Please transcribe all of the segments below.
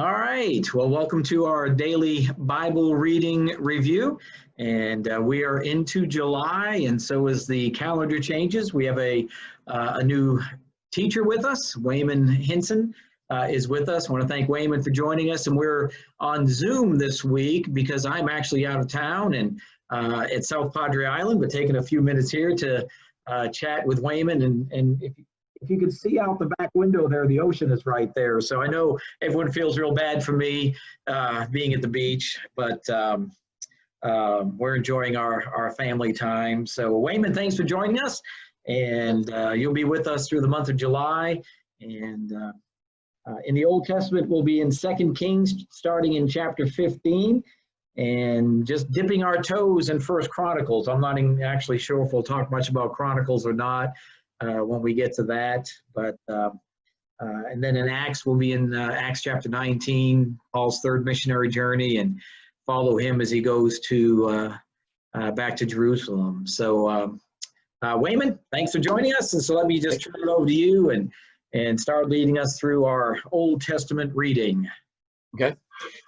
All right. Well, welcome to our daily Bible reading review. And we are into July, and so as the calendar changes, we have a new teacher with us. Waymon Hinson is with us. I want to thank Waymon for joining us. And we're on Zoom this week because I'm actually out of town and at South Padre Island, but taking a few minutes here to chat with Waymon. And if you can see out the back window there, the ocean is right there. So I know everyone feels real bad for me being at the beach, but we're enjoying our family time. So Waymon, thanks for joining us. And you'll be with us through the month of July. And in the Old Testament, we'll be in 2 Kings, starting in chapter 15. And just dipping our toes in 1 Chronicles. I'm not actually sure if we'll talk much about Chronicles or not. When we get to that, but and then in Acts, we'll be in Acts chapter 19, Paul's third missionary journey, and follow him as he goes to back to Jerusalem. So, Waymon, thanks for joining us, and so let me just turn it over to you and start leading us through our Old Testament reading. Okay,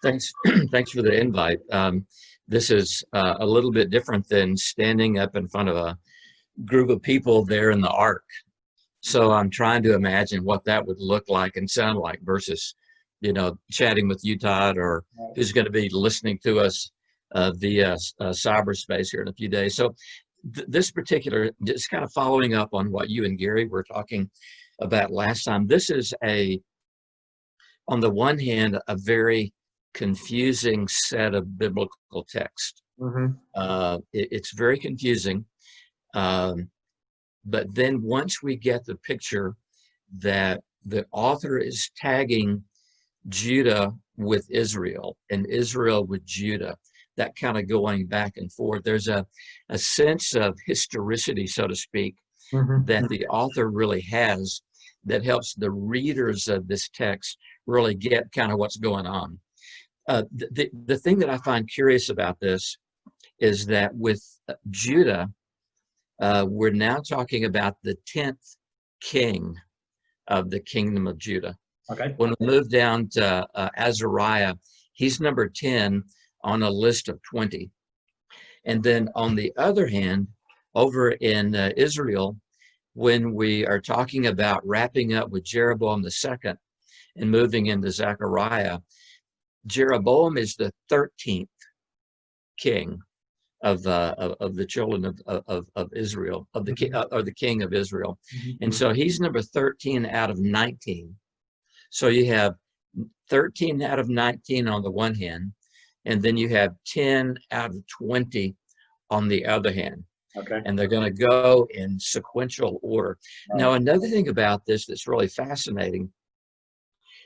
thanks. Thanks for the invite. This is a little bit different than standing up in front of a group of people there in the ark. So I'm trying to imagine what that would look like and sound like versus, chatting with you, Todd, or who's going to be listening to us via cyberspace here in a few days. So this particular, just kind of following up on what you and Gary were talking about last time, this is on the one hand, a very confusing set of biblical text. Mm-hmm. It's very confusing. But then once we get the picture that the author is tagging Judah with Israel and Israel with Judah, that kind of going back and forth, there's a sense of historicity, so to speak, mm-hmm. that the author really has that helps the readers of this text really get kind of what's going on. The thing that I find curious about this is that with Judah, we're now talking about the 10th king of the kingdom of Judah. Okay. When we move down to Azariah, he's number 10 on a list of 20. And then on the other hand, over in Israel, when we are talking about wrapping up with Jeroboam II and moving into Zechariah, Jeroboam is the 13th king of the children of Israel, of the king, or the king of Israel. Mm-hmm. And so he's number 13 out of 19. So you have 13 out of 19 on the one hand, and then you have 10 out of 20 on the other hand. Okay. And they're going to go in sequential order. Right. Now, another thing about this that's really fascinating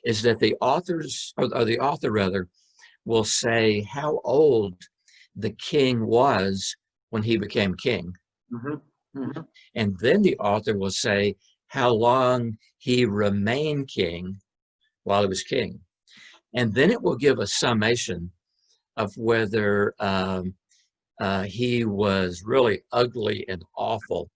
is that the authors, or the author rather, will say how old the king was when he became king. Mm-hmm. Mm-hmm. And then the author will say how long he remained king while he was king. And then it will give a summation of whether he was really ugly and awful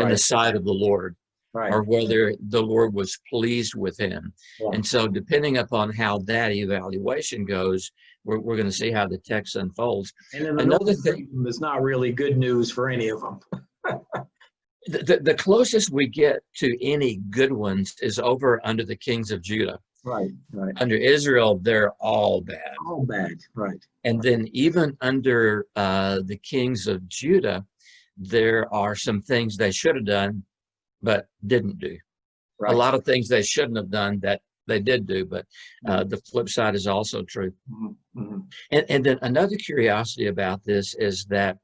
in the sight of the Lord, or whether the Lord was pleased with him. Yeah. And so depending upon how that evaluation goes, we're going to see how the text unfolds. And then another thing is not really good news for any of them. The closest we get to any good ones is over under the kings of Judah. Right. Under Israel, they're all bad. All bad, right. And then even under the kings of Judah, there are some things they should have done, but didn't do. Right. A lot of things they shouldn't have done that they did do, but the flip side is also true. Mm-hmm. And then another curiosity about this is that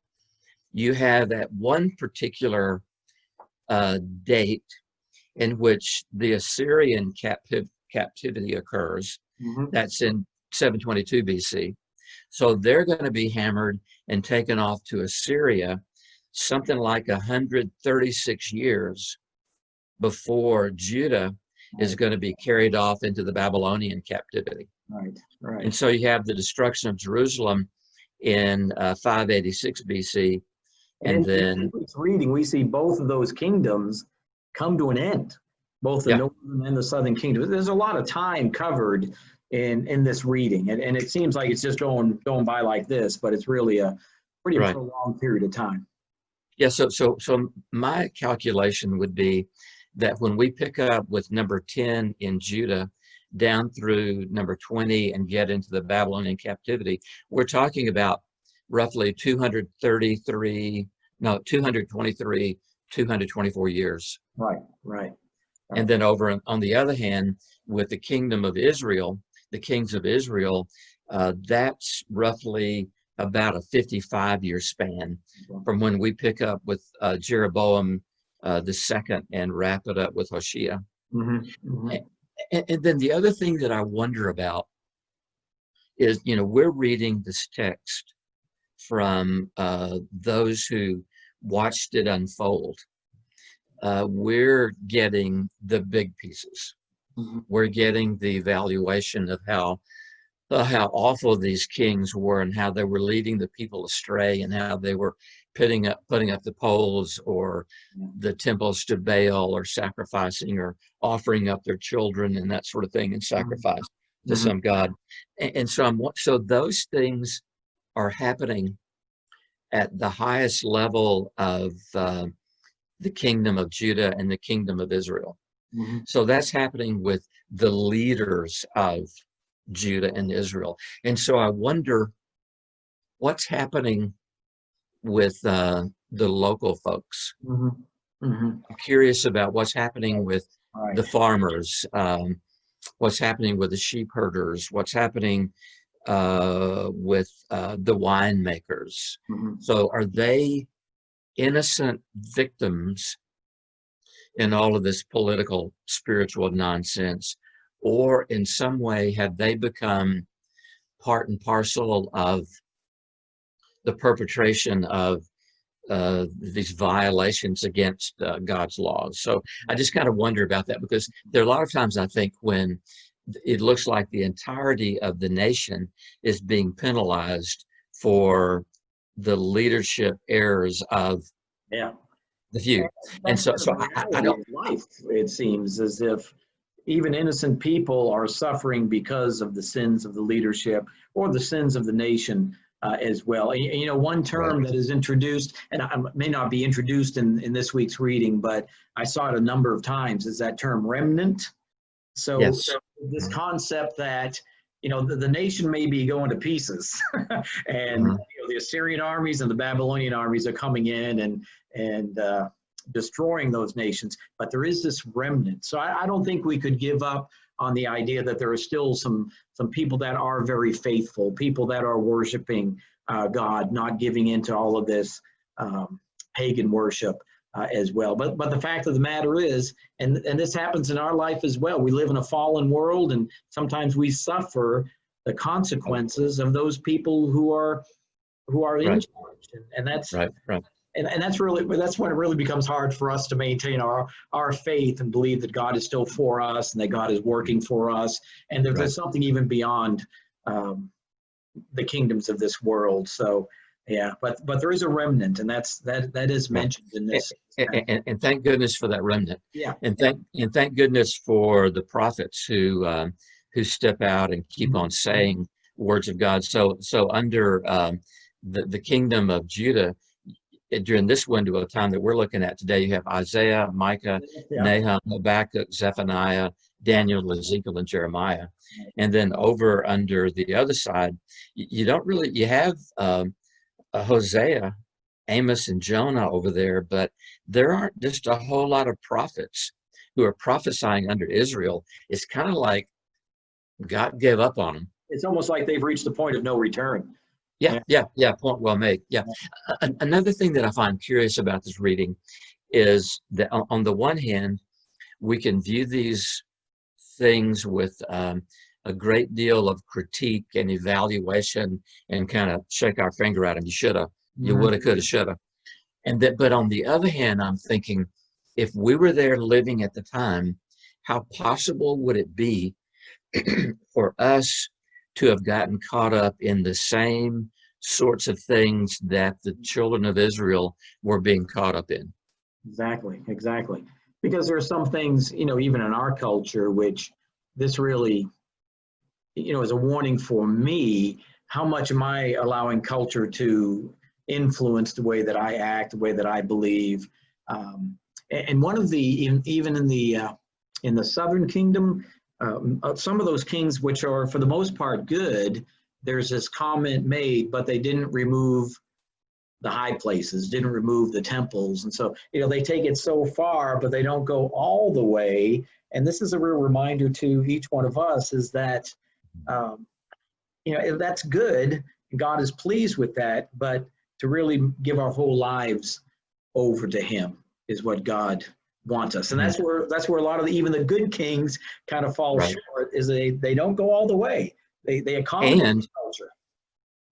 you have at one particular date in which the Assyrian captivity occurs. Mm-hmm. That's in 722 BC. So they're going to be hammered and taken off to Assyria something like 136 years before Judah is going to be carried off into the Babylonian captivity. Right. And so you have the destruction of Jerusalem in 586 BC. And then reading, we see both of those kingdoms come to an end, both the northern and the southern kingdom. There's a lot of time covered in this reading, and it seems like it's just going by like this, but it's really a pretty Right. prolonged period of time. Yeah. So my calculation would be that when we pick up with number 10 in Judah down through number 20 and get into the Babylonian captivity, we're talking about roughly 223, 224 years. Right. And then over on the other hand, with the kingdom of Israel, the kings of Israel, that's roughly about a 55-year span from when we pick up with Jeroboam the second and wrap it up with Hoshea. And then the other thing that I wonder about is, we're reading this text from those who watched it unfold. We're getting the big pieces. We're getting the evaluation of how awful these kings were and how they were leading the people astray and how they were putting up the poles or the temples to Baal or sacrificing or offering up their children and that sort of thing and sacrifice to some god. And so those things are happening at the highest level of the kingdom of Judah and the kingdom of Israel. So that's happening with the leaders of Judah and Israel. And so I wonder what's happening with the local folks. I'm curious about what's happening with the farmers, what's happening with the sheep herders, what's happening with the winemakers. So are they innocent victims in all of this political, spiritual nonsense? Or in some way, have they become part and parcel of the perpetration of these violations against God's laws? So I just kind of wonder about that, because there are a lot of times I think when it looks like the entirety of the nation is being penalized for the leadership errors of the few. And so I don't. Life, it seems as if even innocent people are suffering because of the sins of the leadership or the sins of the nation as well. One term that is introduced, and may not be introduced in this week's reading, but I saw it a number of times, is that term remnant. So this concept that the nation may be going to pieces, and the Assyrian armies and the Babylonian armies are coming in and destroying those nations, but there is this remnant. So I don't think we could give up on the idea that there are still some people that are very faithful, people that are worshiping God, not giving into all of this pagan worship as well. But the fact of the matter is, and this happens in our life as well, we live in a fallen world, and sometimes we suffer the consequences of those people who are in charge, and that's And that's when it really becomes hard for us to maintain our faith and believe that God is still for us and that God is working for us, and that there's something even beyond the kingdoms of this world. So but there is a remnant, and that is mentioned in this. And thank goodness for that remnant. Yeah. And thank goodness for the prophets who step out and keep on saying words of God. So under the kingdom of Judah, during this window of time that we're looking at today, you have Isaiah, Micah, Nahum, Habakkuk, Zephaniah, Daniel, Ezekiel, and Jeremiah. And then over under the other side, you have Hosea, Amos, and Jonah over there, but there aren't just a whole lot of prophets who are prophesying under Israel. It's kind of like God gave up on them. It's almost like they've reached the point of no return. Yeah. Point well made. Yeah. Another thing that I find curious about this reading is that on the one hand, we can view these things with a great deal of critique and evaluation and kind of shake our finger at them. You shoulda, you woulda, coulda, shoulda. But on the other hand, I'm thinking, if we were there living at the time, how possible would it be for us to have gotten caught up in the same sorts of things that the children of Israel were being caught up in? Exactly. Because there are some things, even in our culture, which this really as a warning for me, how much am I allowing culture to influence the way that I act, the way that I believe? And one of the, even in the Southern Kingdom, some of those kings, which are for the most part good, there's this comment made, but they didn't remove the high places, didn't remove the temples. And so, they take it so far, but they don't go all the way. And this is a real reminder to each one of us, is that, that's good. God is pleased with that, but to really give our whole lives over to him is what God wants us. And that's where a lot of even the good kings kind of fall short, is they don't go all the way. They accommodate culture.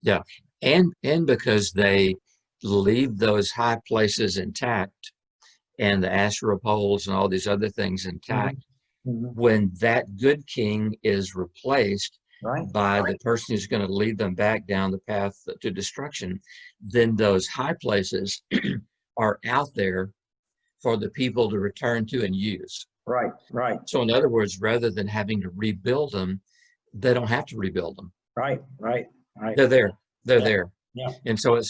Yeah. And because they leave those high places intact, and the Asherah poles and all these other things intact, when that good king is replaced by the person who's going to lead them back down the path to destruction, then those high places are out there for the people to return to and use. Right. So in other words, rather than having to rebuild them, they don't have to rebuild them. Right. They're there. They're there. Yeah. And so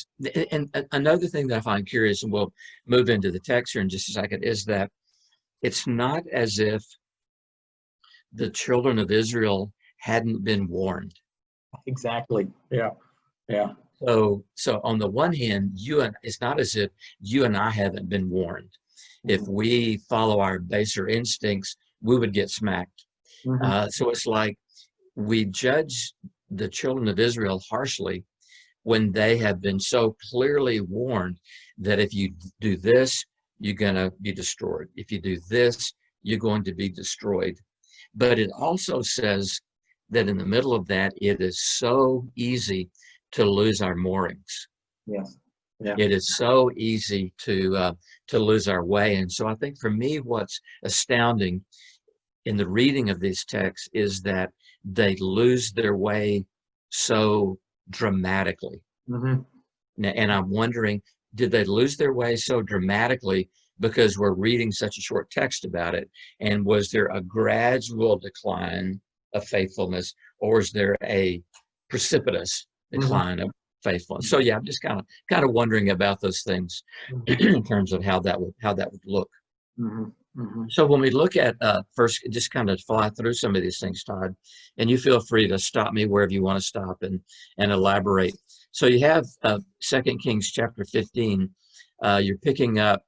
and another thing that I find curious, and we'll move into the text here in just a second, is that it's not as if the children of Israel hadn't been warned. Exactly. Yeah. So on the one hand, it's not as if you and I haven't been warned. If we follow our baser instincts, we would get smacked. So it's like we judge the children of Israel harshly when they have been so clearly warned that if you do this, you're going to be destroyed. If you do this, you're going to be destroyed. But it also says that in the middle of that, it is so easy to lose our moorings. Yes. Yeah. It is so easy to lose our way. And so I think for me, what's astounding in the reading of these texts is that they lose their way so dramatically. And I'm wondering, did they lose their way so dramatically because we're reading such a short text about it? And was there a gradual decline of faithfulness, or is there a precipitous decline of faithfulness? So yeah, I'm just kind of wondering about those things in terms of how that would look. So when we look at first, just kind of fly through some of these things, Todd, and you feel free to stop me wherever you want to stop and elaborate. So you have 2 Kings chapter 15. You're picking up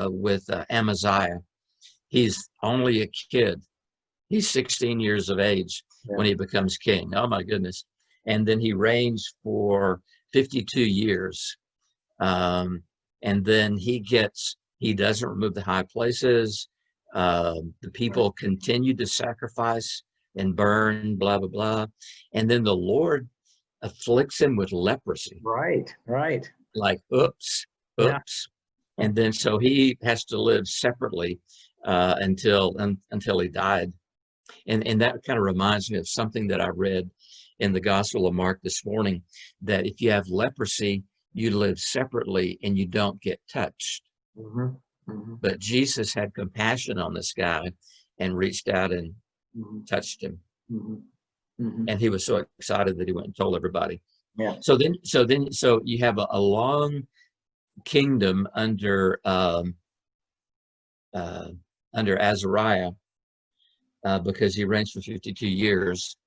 with Amaziah. He's only a kid. He's 16 years of age when he becomes king. Oh my goodness. And then he reigns for 52 years. And then he doesn't remove the high places. The people continue to sacrifice and burn, blah, blah, blah. And then the Lord afflicts him with leprosy. Right. Like, oops. Yeah. And then so he has to live separately until he died. And that kind of reminds me of something that I read in the Gospel of Mark this morning, that if you have leprosy, you live separately and you don't get touched. But Jesus had compassion on this guy and reached out and touched him. And he was so excited that he went and told everybody. Yeah. So you have a long kingdom under Azariah, because he reigns for 52 years.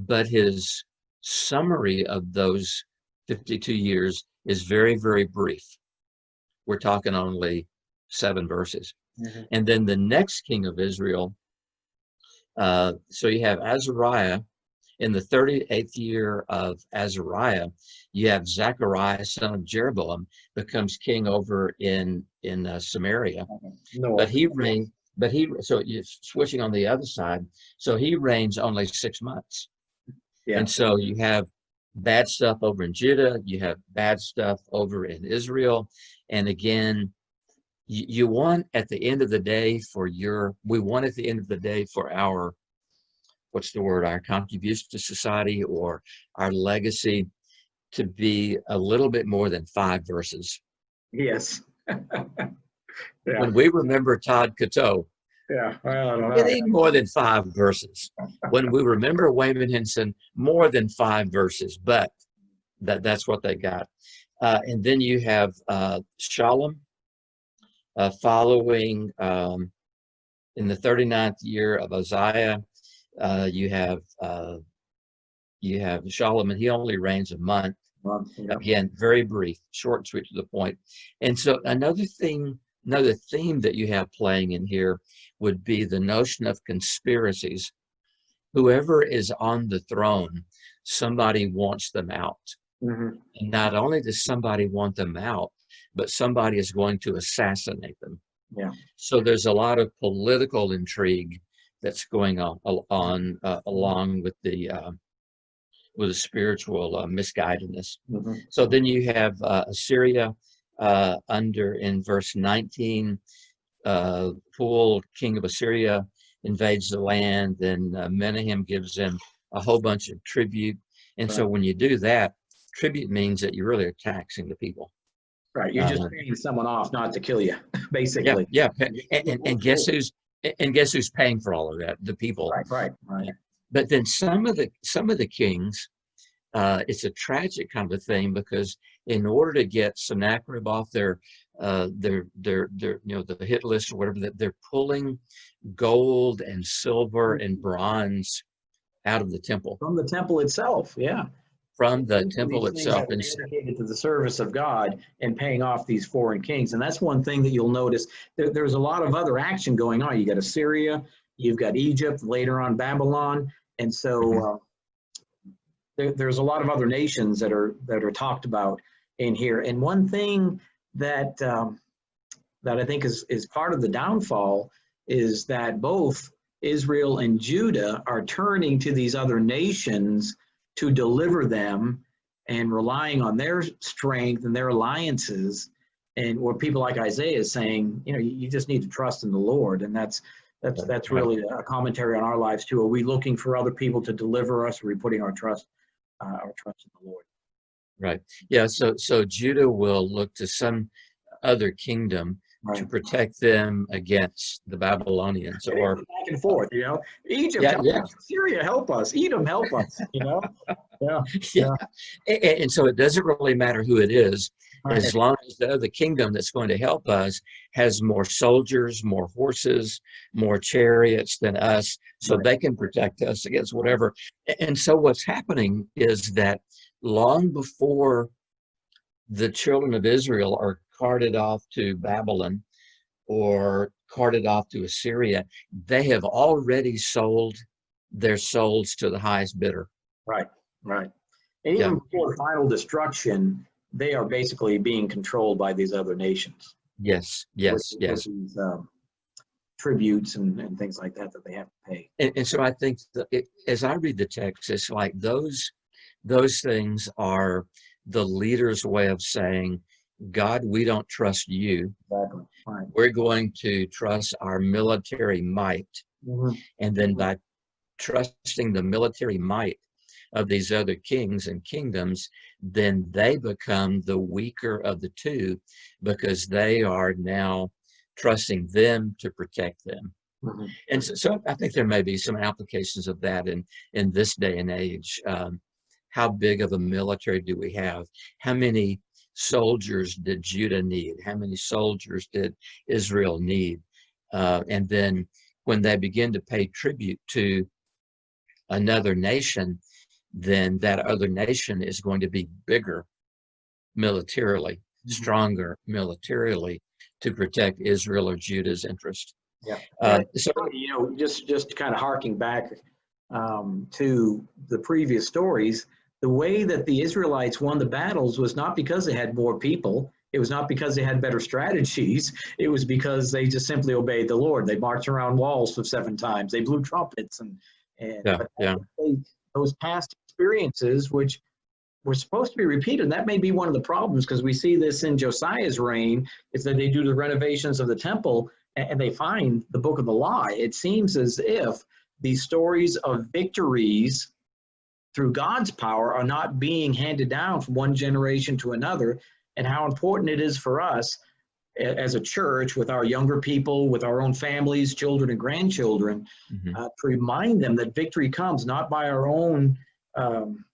But his summary of those 52 years is very, very brief. We're talking only 7 verses. And then the next king of Israel, so you have Azariah. In the 38th year of Azariah, you have Zechariah, son of Jeroboam, becomes king over in Samaria. But he reigns. So you're switching on the other side. So he reigns only 6 months. Yeah. And so you have bad stuff over in Judah. You have bad stuff over in Israel. And again, we want at the end of the day for our, what's the word, our contribution to society or our legacy to be a little bit more than 5 verses. Yes. Yeah. When we remember Todd Coteau, Yeah, well, I don't It know. ain't more than 5 verses. When we remember Waymon Hinson, more than 5 verses, but that's what they got. And then you have Shalom following in the 39th year of Uzziah. You have Shalom, and he only reigns a month. Yeah. Again, very brief, short and sweet to the point. And so another theme that you have playing in here would be the notion of conspiracies. Whoever is on the throne, somebody wants them out. Mm-hmm. And not only does somebody want them out, but somebody is going to assassinate them. Yeah. So there's a lot of political intrigue that's going on along with the spiritual misguidedness. Mm-hmm. So then you have Assyria in verse 19, Pul, king of Assyria, invades the land, and Menahem gives them a whole bunch of tribute. And so when you do that, tribute means that you really are taxing the people. Right. You're just paying someone off not to kill you, basically. Yeah. And guess who's paying for all of that? The people. Right. But then some of the kings, it's a tragic kind of a thing, because in order to get Sennacherib off their the hit list or whatever, they're pulling gold and silver and bronze out of the temple. From the temple itself, yeah. From the temple itself. And dedicated to the service of God and paying off these foreign kings. And that's one thing that you'll notice. There's a lot of other action going on. You got Assyria, you've got Egypt, later on Babylon. And so there's a lot of other nations that are talked about in here. And one thing that I think is part of the downfall is that both Israel and Judah are turning to these other nations to deliver them and relying on their strength and their alliances. And where people like Isaiah is saying, you just need to trust in the Lord. And that's really a commentary on our lives too. Are we looking for other people to deliver us? Or are we putting our trust in the Lord? Right. Yeah. So Judah will look to some other kingdom to protect them against the Babylonians, or back and forth. Egypt, help us. Syria, help us. Edom, help us. Yeah. And so it doesn't really matter who it is, as long as the other kingdom that's going to help us has more soldiers, more horses, more chariots than us, so they can protect us against whatever. And so what's happening is that long before the children of Israel are carted off to Babylon or carted off to Assyria, they have already sold their souls to the highest bidder. Right. And even before final destruction, they are basically being controlled by these other nations. Yes. With these, tributes and things like that they have to pay. And so I think as I read the text, it's like those things are the leader's way of saying, God, we don't trust you. Exactly. Right. We're going to trust our military might. And then by trusting the military might of these other kings and kingdoms, then they become the weaker of the two, because they are now trusting them to protect them. And so I think there may be some applications of that in this day and age. How big of a military do we have? How many soldiers did Judah need? How many soldiers did Israel need? And then when they begin to pay tribute to another nation, then that other nation is going to be bigger militarily, stronger militarily, to protect Israel or Judah's interest. So just kind of harking back to the previous stories, the way that the Israelites won the battles was not because they had more people. It was not because they had better strategies. It was because they just simply obeyed the Lord. They marched around walls for 7 times. They blew trumpets those past experiences, which were supposed to be repeated. And that may be one of the problems, because we see this in Josiah's reign, is that they do the renovations of the temple and they find the book of the law. It seems as if these stories of victories through God's power are not being handed down from one generation to another, and how important it is for us as a church with our younger people, with our own families, children and grandchildren, to remind them that victory comes not by um,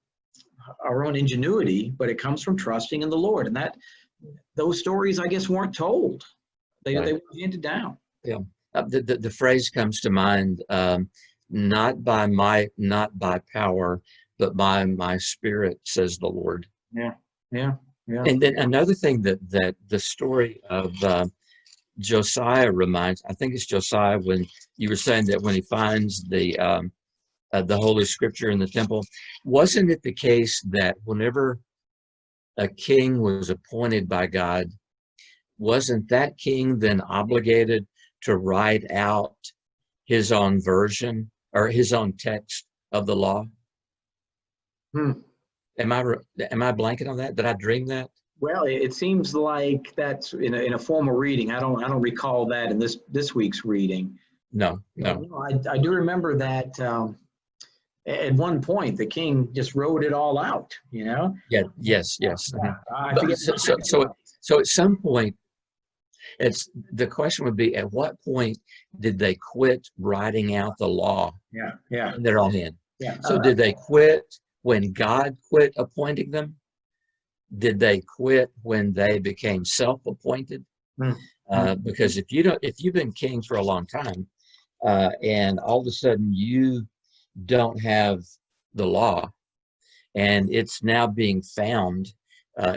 our own ingenuity, but it comes from trusting in the Lord. And that those stories, I guess, weren't told. They were handed down. Yeah. The phrase comes to mind, not by might, not by power, but by my spirit, says the Lord. Yeah, yeah, yeah. And then another thing that the story of Josiah reminds, I think it's Josiah, when you were saying that when he finds the Holy Scripture in the temple, wasn't it the case that whenever a king was appointed by God, wasn't that king then obligated to write out his own version or his own text of the law? Am I blanking on that? Did I dream that? Well, it seems like that's in a formal reading. I don't recall that in this week's reading. No. I do remember that at one point the king just wrote it all out. Yeah. Yes. I forget. So at some point, the question would be, at what point did they quit writing out the law? Yeah. In their own hand. Yeah. So did they quit when God quit appointing them? Did they quit when they became self-appointed? Because if you've been king for a long time, and all of a sudden you don't have the law, and it's now being found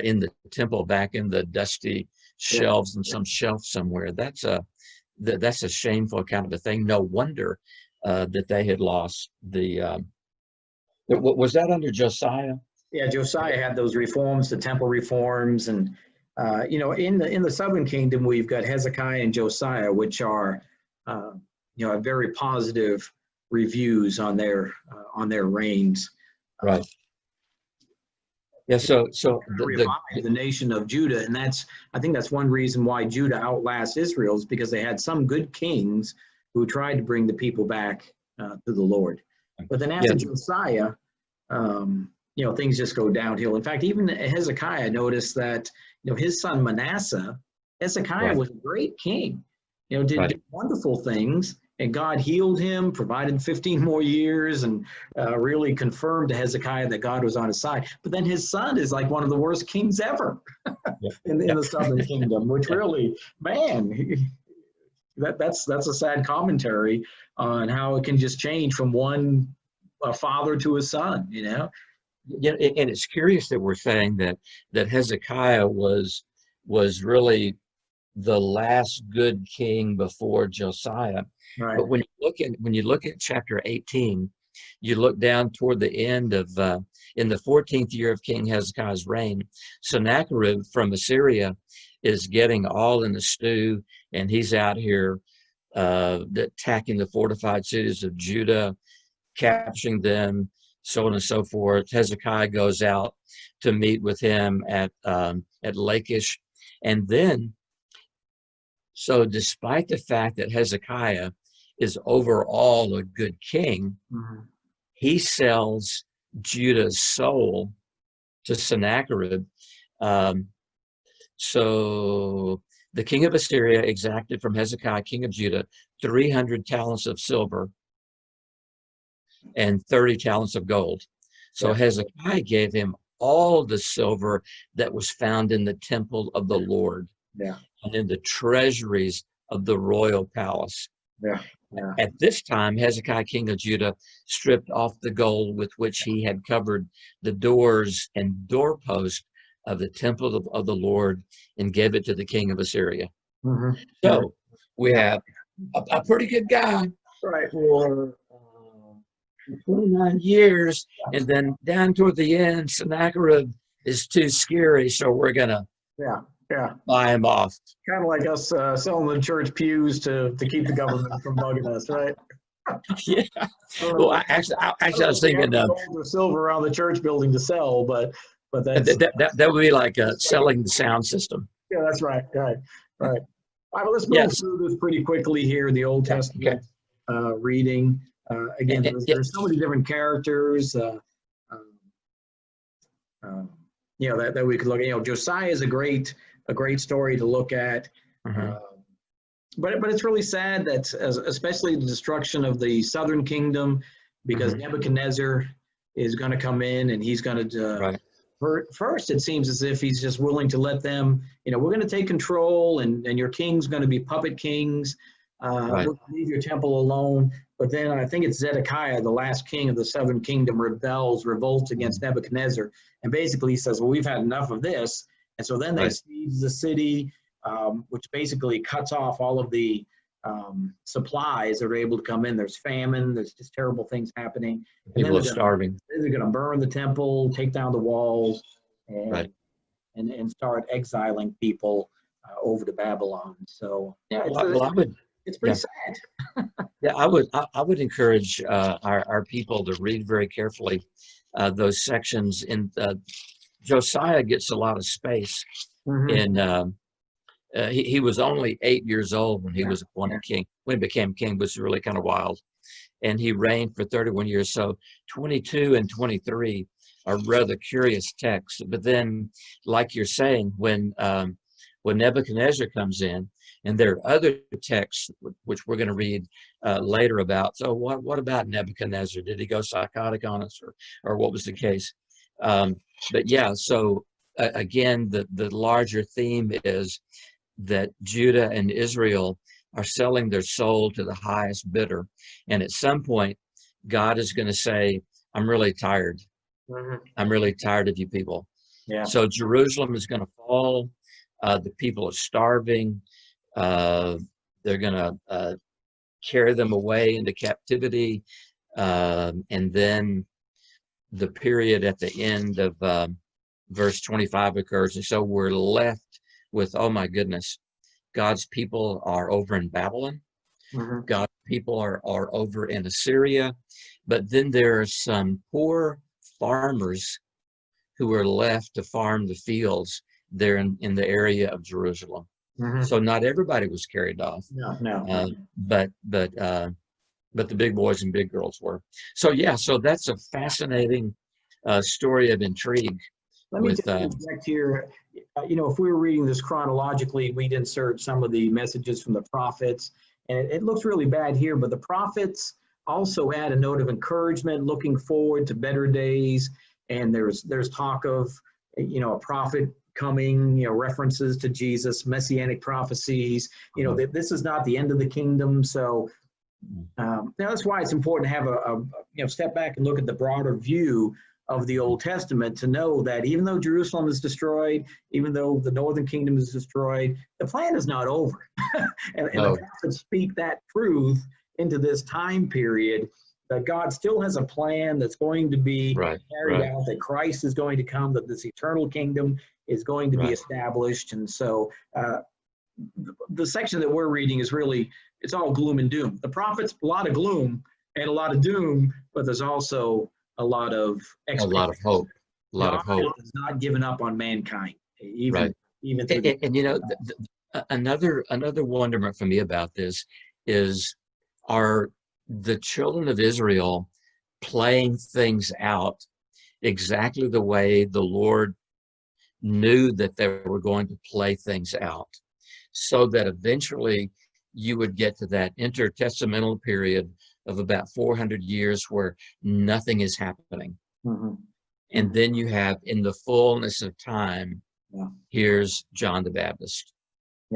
in the temple, back in the dusty shelves in some shelf somewhere, that's a shameful kind of a thing. No wonder that they had lost the. Was that under Josiah? Yeah, Josiah had those reforms, the temple reforms, and in the southern kingdom we've got Hezekiah and Josiah, which are very positive reviews on their reigns. Right. Yeah. So the nation of Judah, and I think that's one reason why Judah outlasts Israel, is because they had some good kings who tried to bring the people back to the Lord. But then after Josiah, things just go downhill. In fact, even Hezekiah noticed that, his son Manasseh, Hezekiah was a great king, did wonderful things, and God healed him, provided 15 more years, and really confirmed to Hezekiah that God was on his side. But then his son is like one of the worst kings ever in the southern kingdom, which really, man, that's a sad commentary on how it can just change from one father to a son, Yeah, and it's curious that we're saying that Hezekiah was really the last good king before Josiah. Right. But when you look at chapter 18, you look down toward the end of in the 14th year of King Hezekiah's reign, Sennacherib from Assyria is getting all in the stew, and he's out here attacking the fortified cities of Judah, capturing them, so on and so forth. Hezekiah goes out to meet with him at Lachish, and then, so despite the fact that Hezekiah is overall a good king, he sells Judah's soul to Sennacherib. So the king of Assyria exacted from Hezekiah, king of Judah, 300 talents of silver and 30 talents of gold. So Hezekiah gave him all the silver that was found in the temple of the Lord and in the treasuries of the royal palace. At this time, Hezekiah, king of Judah, stripped off the gold with which he had covered the doors and doorposts of the temple of the Lord and gave it to the king of Assyria. So we have a pretty good guy for 29 years, and then down toward the end, Sennacherib is too scary, so we're gonna buy him off. Kind of like us selling the church pews to keep the government from bugging us, right? Yeah. Well, actually, I was thinking gold or silver around the church building to sell, but that would be like selling the sound system. Yeah, that's right. All right. Well, let's move through this pretty quickly here. The Old Testament reading. Again, there's so many different characters. That we could look at. Josiah is a great story to look at. Mm-hmm. But it's really sad that, especially the destruction of the southern kingdom, because Nebuchadnezzar is going to come in and he's going to, Right. first it seems as if he's just willing to let them, we're going to take control, and your king's going to be puppet kings. Right. We'll leave your temple alone. But then I think it's Zedekiah, the last king of the southern kingdom, revolts against Nebuchadnezzar. And basically he says, well, we've had enough of this. And so then they siege the city, which basically cuts off all of the supplies that are able to come in. There's famine, there's just terrible things happening. And People are starving. They're going to burn the temple, take down the walls, and start exiling people over to Babylon. So yeah, it's pretty sad. Yeah, I would encourage our people to read very carefully those sections. In Josiah gets a lot of space. And he was only 8 years old when he was appointed king. When he became king was really kind of wild, and he reigned for 31 years. So 22 and 23 are rather curious texts. But then, like you're saying, when Nebuchadnezzar comes in, and there are other texts which we're going to read later about. So what about Nebuchadnezzar? Did he go psychotic on us, or what was the case? But yeah, so again, the larger theme is that Judah and Israel are selling their soul to the highest bidder. And at some point, God is going to say, I'm really tired. I'm really tired of you people. Yeah. So Jerusalem is going to fall. The people are starving. They're going to carry them away into captivity. And then the period at the end of verse 25 occurs. And so we're left with, oh my goodness, God's people are over in Babylon. God's people are over in Assyria. But then there are some poor farmers who are left to farm the fields there in the area of Jerusalem. So not everybody was carried off. No. But the big boys and big girls were. So yeah, so that's a fascinating story of intrigue. Let me just interject here. If we were reading this chronologically, we'd insert some of the messages from the prophets, and it looks really bad here, but the prophets also add a note of encouragement, looking forward to better days, and there's talk of, a prophet coming, references to Jesus, messianic prophecies, that this is not the end of the kingdom. So now that's why it's important to have a step back and look at the broader view of the Old Testament, to know that even though Jerusalem is destroyed, even though the northern kingdom is destroyed, the plan is not over. and the prophets speak that truth into this time period, that God still has a plan that's going to be carried out, that Christ is going to come, that this eternal kingdom is going to be established. And so the section that we're reading is really, it's all gloom and doom. The prophets, a lot of gloom and a lot of doom, but there's also a lot of hope. A lot of hope. God has not given up on mankind, even through another wonderment for me about this is, are the children of Israel playing things out exactly the way the Lord knew that they were going to play things out, so that eventually you would get to that intertestamental period of about 400 years where nothing is happening. And then you have, in the fullness of time, here's John the Baptist,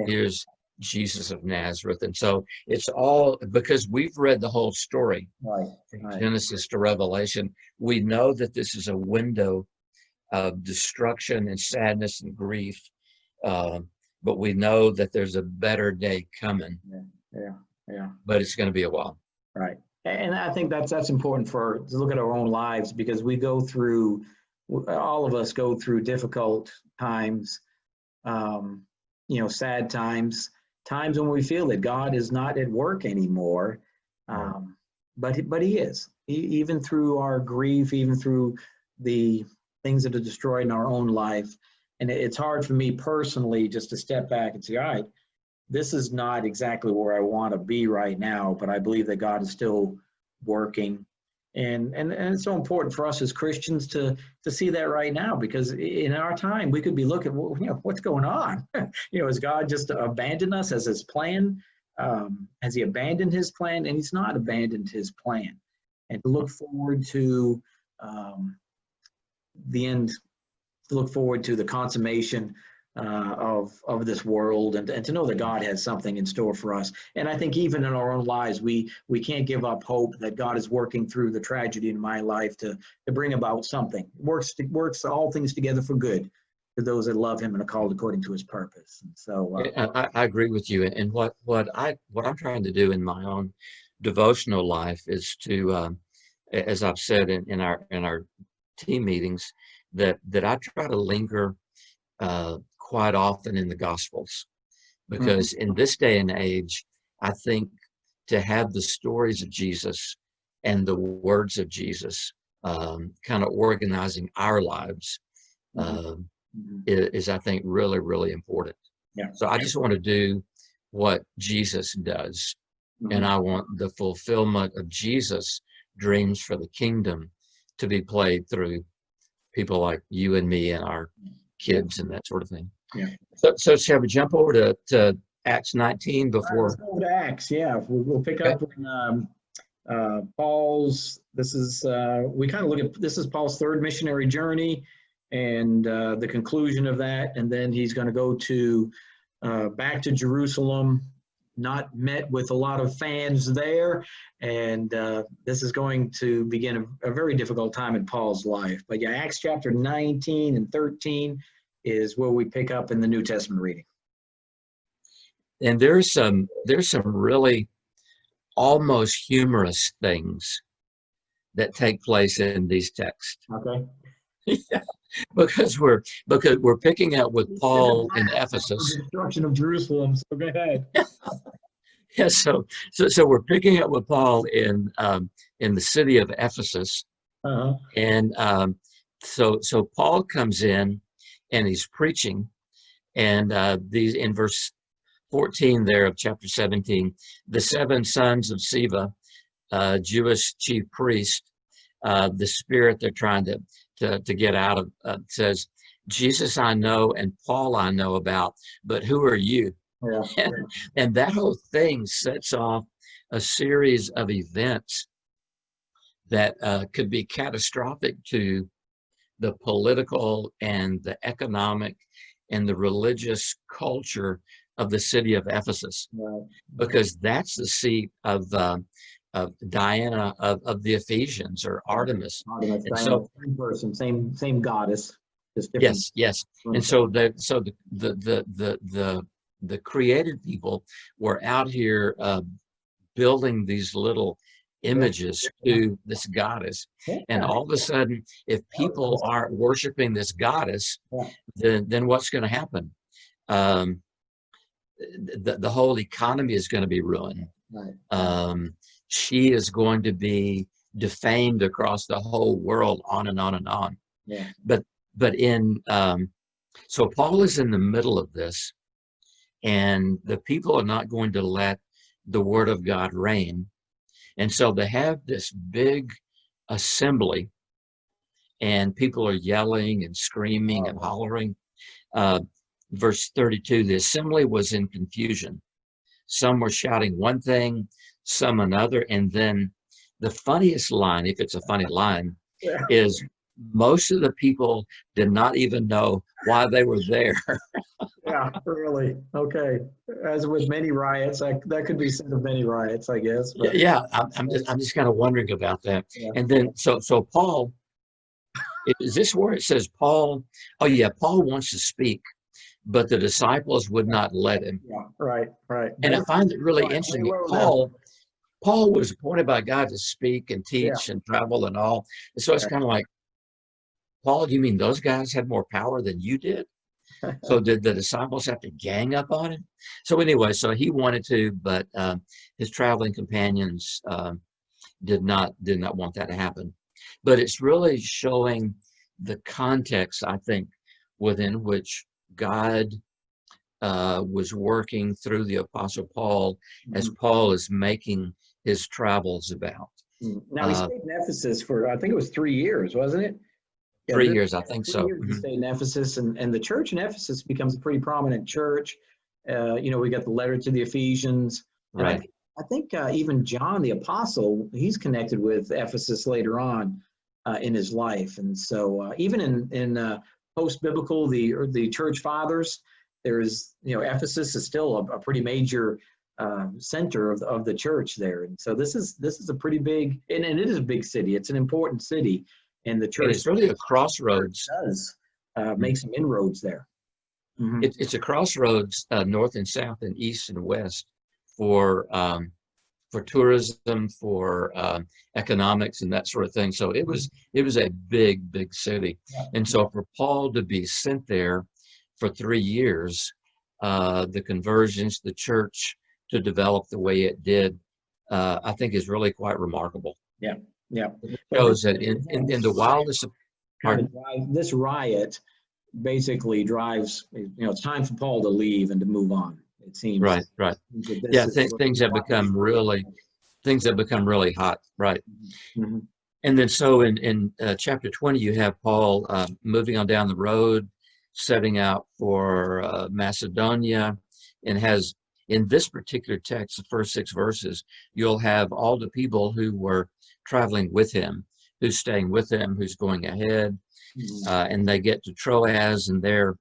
here's Jesus of Nazareth. And so it's all because we've read the whole story from Genesis to Revelation. We know that this is a window of destruction and sadness and grief, but we know that there's a better day coming. But it's going to be a while. Right. And I think that's important to look at our own lives, because we go through, all of us go through difficult times, sad times when we feel that God is not at work anymore. But he is, even through our grief, even through the things that are destroyed in our own life. And it's hard for me personally just to step back and say, all right, this is not exactly where I want to be right now, but I believe that God is still working. And it's so important for us as Christians to see that right now, because in our time we could be looking, well, what's going on? Has God just abandoned us as his plan? Has he abandoned his plan? And he's not abandoned his plan. And to look forward to the end, to look forward to the consummation of this world, and to know that God has something in store for us. And I think even in our own lives, we can't give up hope that God is working through the tragedy in my life to bring about something. It works all things together for good to those that love him and are called according to his purpose. And so I agree with you. And what I'm trying to do in my own devotional life is to, as I've said in our team meetings, that I try to linger quite often in the Gospels, because in this day and age, I think to have the stories of Jesus and the words of Jesus kind of organizing our lives is, I think, really, really important. Yeah. So I just want to do what Jesus does, and I want the fulfillment of Jesus' dreams for the kingdom to be played through people like you and me and our kids and that sort of thing. Yeah. So shall we jump over to Acts 19 before? Let's go over to Acts. Yeah, we'll pick up when Paul's. This is we kind of look at this is Paul's third missionary journey, and the conclusion of that, and then he's going to go to back to Jerusalem. Not met with a lot of fans there, and this is going to begin a very difficult time in Paul's life. But yeah, Acts chapter 19 and 13 is where we pick up in the New Testament reading. And there's some really almost humorous things that take place in these texts. Okay. Yeah, because we're picking up with Paul in Ephesus. The destruction of Jerusalem. So go ahead. Yeah, so we're picking up with Paul in the city of Ephesus, and so Paul comes in and he's preaching, and these in verse 14 there of chapter 17, the 7 sons of Sceva, Jewish chief priest, the spirit they're trying to get out of says, Jesus I know and Paul I know about, but who are you? Yeah. And that whole thing sets off a series of events that could be catastrophic to the political and the economic and the religious culture of the city of Ephesus, Right. because that's the seat of Diana of the Ephesians, or Artemis. Artemis, And Diana, so, same person, same goddess, just different. yes. And so the creative people were out here building these little images to this goddess, and all of a sudden, if people aren't worshiping this goddess, then what's going to happen? The whole economy is going to be ruined. Right. She is going to be defamed across the whole world, on and on and on. Yeah. But in so Paul is in the middle of this, and the people are not going to let the word of God reign. And so they have this big assembly, and people are yelling and screaming and hollering. Verse 32, the assembly was in confusion. Some were shouting one thing, some another. And then the funniest line, if it's a funny line, is most of the people did not even know why they were there. Yeah, really. Okay. As with many riots, that could be said of many riots, I guess. But. Yeah, I'm just kind of wondering about that. Yeah. And then so Paul, is this where it says Paul? Oh yeah, Paul wants to speak, but the disciples would not let him. Yeah, right. And I find it really interesting. Paul was appointed by God to speak and teach and travel and all. And so it's kind of like, Paul, you mean those guys had more power than you did? So did the disciples have to gang up on him? So anyway, so he wanted to, but his traveling companions did not want that to happen. But it's really showing the context, I think, within which God was working through the Apostle Paul as Paul is making his travels about. Now he stayed in Ephesus for, I think it was 3 years, wasn't it? Yeah, 3 years, I think 3 so. years he stayed in Ephesus, and the church in Ephesus becomes a pretty prominent church. We got the letter to the Ephesians, and Right. I think even John the Apostle, he's connected with Ephesus later on in his life, and so even in post-biblical, the church fathers, there is Ephesus is still a pretty major center of the church there, and so this is a pretty big, and it is a big city. It's an important city, and the church. And it's really a crossroads. Does make some inroads there. Mm-hmm. It's a crossroads, north and south and east and west for tourism, for economics and that sort of thing. So it was a big city. Yeah. And so for Paul to be sent there for 3 years, the conversions, the church to develop the way it did, I think is really quite remarkable. Yeah. It shows that in the wildest of this riot basically drives, it's time for Paul to leave and to move on, it seems. Right. Yeah, things have become really hot, right? Mm-hmm. And then so in chapter 20, you have Paul moving on down the road, setting out for Macedonia, and has, in this particular text, the first 6 verses, you'll have all the people who were traveling with him, who's staying with him, who's going ahead, and they get to Troas, and there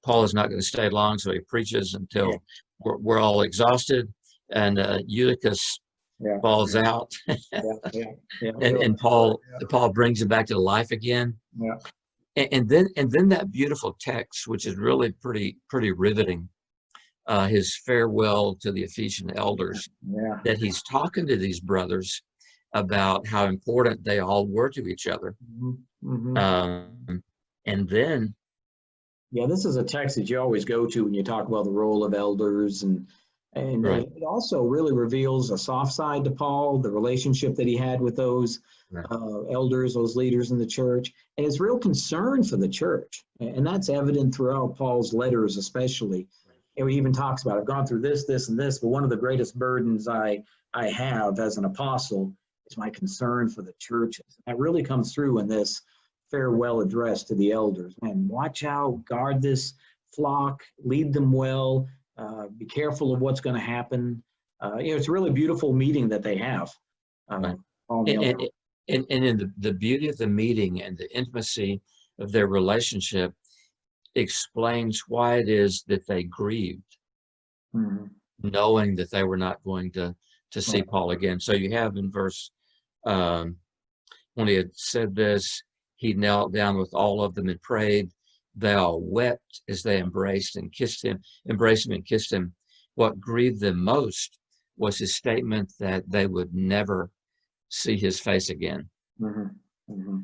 Paul is not going to stay long, so he preaches until we're all exhausted, and Eutychus falls out, and Paul brings him back to life again. And then that beautiful text, which is really pretty riveting, his farewell to the Ephesian elders, that he's talking to these brothers about how important they all were to each other. And then this is a text that you always go to when you talk about the role of elders, and it also really reveals a soft side to Paul, the relationship that he had with those elders, those leaders in the church, and his real concern for the church. And that's evident throughout Paul's letters, especially. And he even talks about, I've gone through this, and this, but one of the greatest burdens I have as an apostle is my concern for the churches. That really comes through in this farewell address to the elders. Man, watch out, guard this flock, lead them well, be careful of what's going to happen. It's a really beautiful meeting that they have. And in the beauty of the meeting and the intimacy of their relationship explains why it is that they grieved, knowing that they were not going to see Paul again. So you have in verse, when he had said this, he knelt down with all of them and prayed. They all wept as they embraced him and kissed him. What grieved them most was his statement that they would never see his face again. And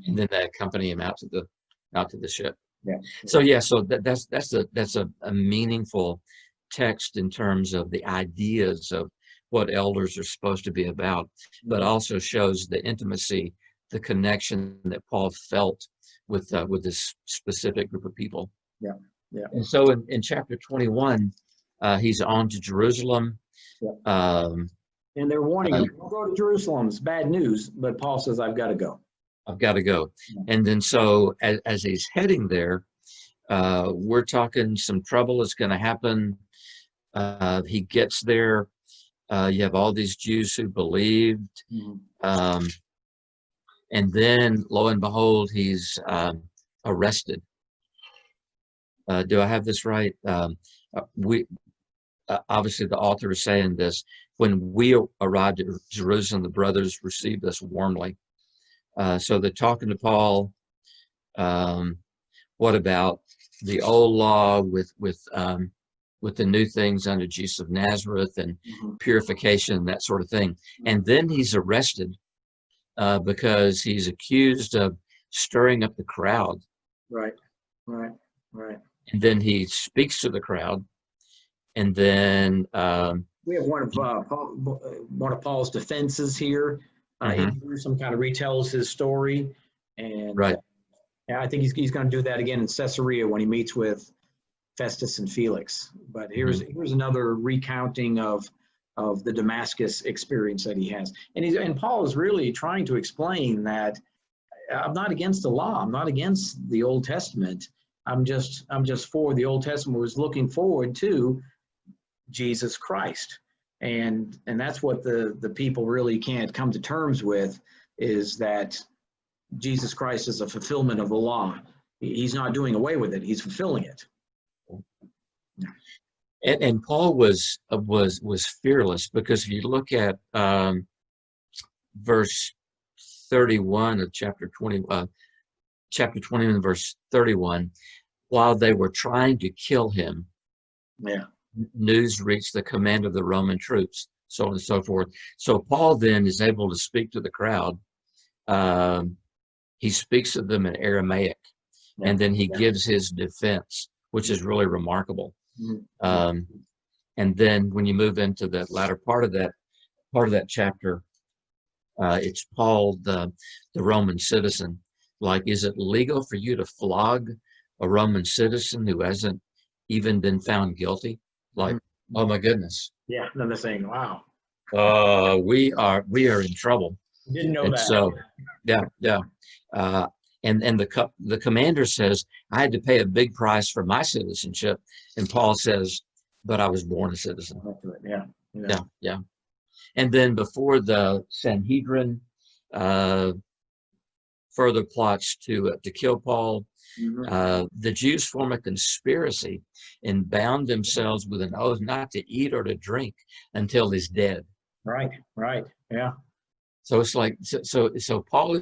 then they accompany him out to the ship. So that's a meaningful text in terms of the ideas of what elders are supposed to be about, but also shows the intimacy, the connection that Paul felt with this specific group of people. And so in chapter 21, he's on to Jerusalem. And they're warning him, don't go to Jerusalem, it's bad news, but Paul says, I've got to go. And then so as he's heading there, we're talking some trouble is going to happen. He gets there. You have all these Jews who believed. And then, lo and behold, he's arrested. Do I have this right? Obviously, the author is saying this. When we arrived at Jerusalem, the brothers received us warmly. So they're talking to Paul. What about the old law with the new things under Jesus of Nazareth and purification, that sort of thing? And then he's arrested because he's accused of stirring up the crowd. Right. And then he speaks to the crowd, and then we have one of Paul's defenses here. Some kind of retells his story, and I think he's going to do that again in Caesarea when he meets with Festus and Felix. But here's another recounting of of the Damascus experience that he has. And Paul is really trying to explain that I'm not against the law. I'm not against the Old Testament. I'm just for the Old Testament was looking forward to Jesus Christ. And that's what the people really can't come to terms with, is that Jesus Christ is a fulfillment of the law. He's not doing away with it. He's fulfilling it. And Paul was fearless, because if you look at verse 31 of chapter 21, verse 31, while they were trying to kill him, news reached the command of the Roman troops, so on and so forth. So Paul then is able to speak to the crowd. He speaks to them in Aramaic, and then he gives his defense, which is really remarkable. And then when you move into the latter part of that chapter, it's Paul, the Roman citizen. Like, is it legal for you to flog a Roman citizen who hasn't even been found guilty? Like, oh my goodness. Yeah, then they're saying, wow. We are in trouble. Didn't know that. So, and the commander says, I had to pay a big price for my citizenship, and Paul says, but I was born a citizen. Yeah. And then before the Sanhedrin further plots to kill Paul, the Jews form a conspiracy and bound themselves with an oath not to eat or to drink until he's dead. Right. Yeah. So it's like, so Paul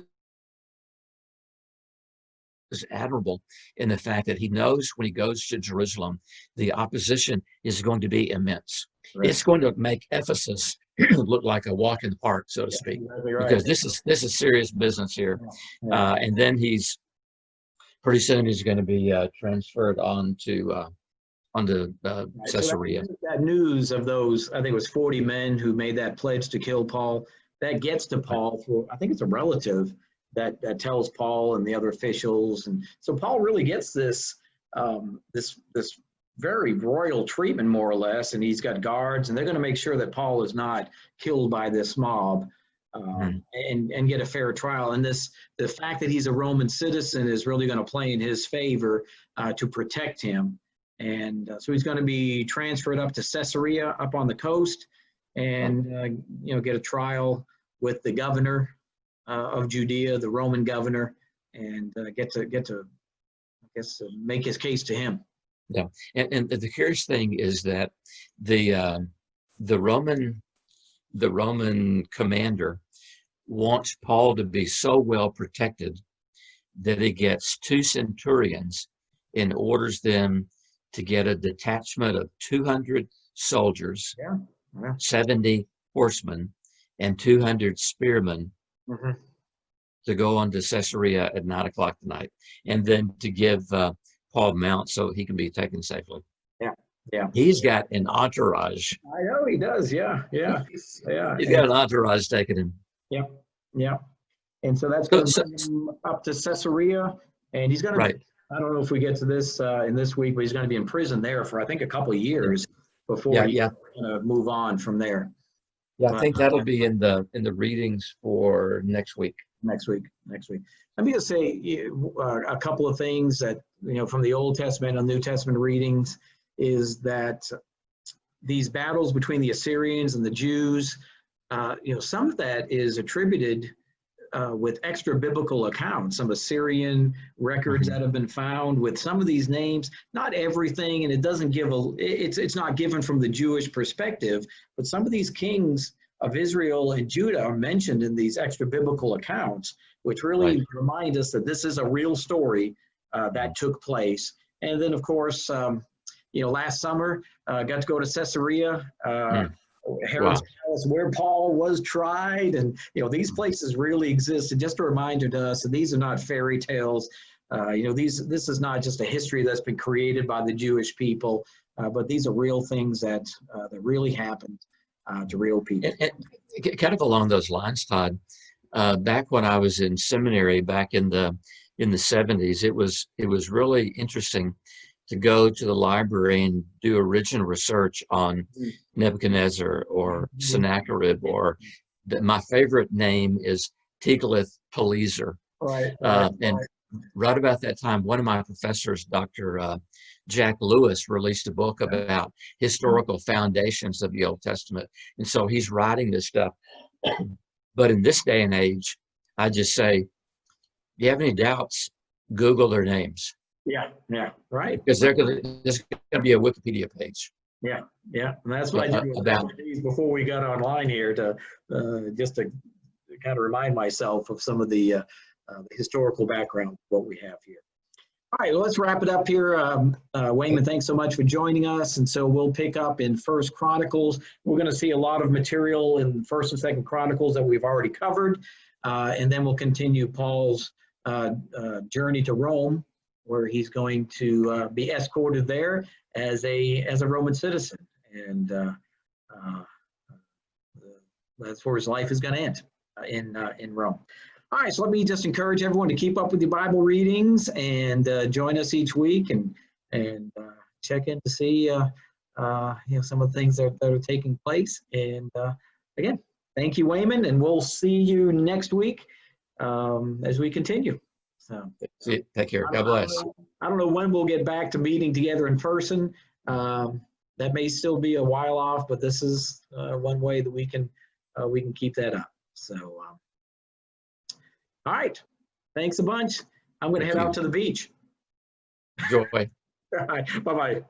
is admirable in the fact that he knows when he goes to Jerusalem, the opposition is going to be immense. Right. It's going to make Ephesus look like a walk in the park, so to speak, exactly right. Because this is serious business here. And then pretty soon he's going to be transferred on to Caesarea. So that news of those, I think it was 40 men who made that pledge to kill Paul, that gets to Paul through, I think it's a relative that tells Paul and the other officials. And so Paul really gets this very royal treatment, more or less, and he's got guards, and they're going to make sure that Paul is not killed by this mob, and get a fair trial. And the fact that he's a Roman citizen is really going to play in his favor to protect him. And so he's going to be transferred up to Caesarea, up on the coast, and get a trial with the governor of Judea, the Roman governor, and get to I guess make his case to him. Yeah, and the curious thing is that the Roman commander wants Paul to be so well protected that he gets 2 centurions and orders them to get a detachment of 200 soldiers, 70 horsemen, and 200 spearmen to go on to Caesarea at 9 o'clock tonight, and then to give Paul mount so he can be taken safely. Yeah. He's got an entourage. I know he does. Yeah. He's got an entourage taking him. Yeah. And so that's going to bring him up to Caesarea, and he's going to. Right. I don't know if we get to this in this week, but he's going to be in prison there for I think a couple of years before he's going to move on from there. Yeah, I think that'll be in the readings for next week. Next week. Let me just say a couple of things that from the Old Testament and New Testament readings is that these battles between the Assyrians and the Jews, some of that is attributed with extra biblical accounts, some Assyrian records that have been found with some of these names. Not everything, and it doesn't give it's not given from the Jewish perspective, but some of these kings of Israel and Judah are mentioned in these extra biblical accounts, which really remind us that this is a real story that took place. And then, of course, last summer, got to go to Caesarea, Herod's palace, where Paul was tried, and these places really exist. And just a reminder to us that these are not fairy tales. This is not just a history that's been created by the Jewish people, but these are real things that really happened to real people. And kind of along those lines, Todd, back when I was in seminary back in the 70s, it was really interesting to go to the library and do original research on Nebuchadnezzar or Sennacherib, or my favorite name is Tiglath-Pileser. Right. And right about that time, one of my professors, Dr. Jack Lewis, released a book about historical foundations of the Old Testament. And so he's writing this stuff. But in this day and age, I just say, do you have any doubts? Google their names. Yeah, right. Because there's going to be a Wikipedia page. Yeah, and that's what I did about these before we got online here, to just to kind of remind myself of some of the historical background of what we have here. All right, well, let's wrap it up here. Waymon, thanks so much for joining us. And so we'll pick up in First Chronicles. We're going to see a lot of material in First and Second Chronicles that we've already covered. And then we'll continue Paul's journey to Rome, where he's going to be escorted there as a Roman citizen. And that's where his life is going to end, in Rome. All right, so let me just encourage everyone to keep up with your Bible readings and join us each week and check in to see some of the things that are taking place. And again, thank you, Waymon, and we'll see you next week as we continue. So take care. God bless. I don't know when we'll get back to meeting together in person. That may still be a while off, but this is one way that we can keep that up. So. All right. Thanks a bunch. I'm going to head out to the beach. Enjoy. All right. Bye-bye.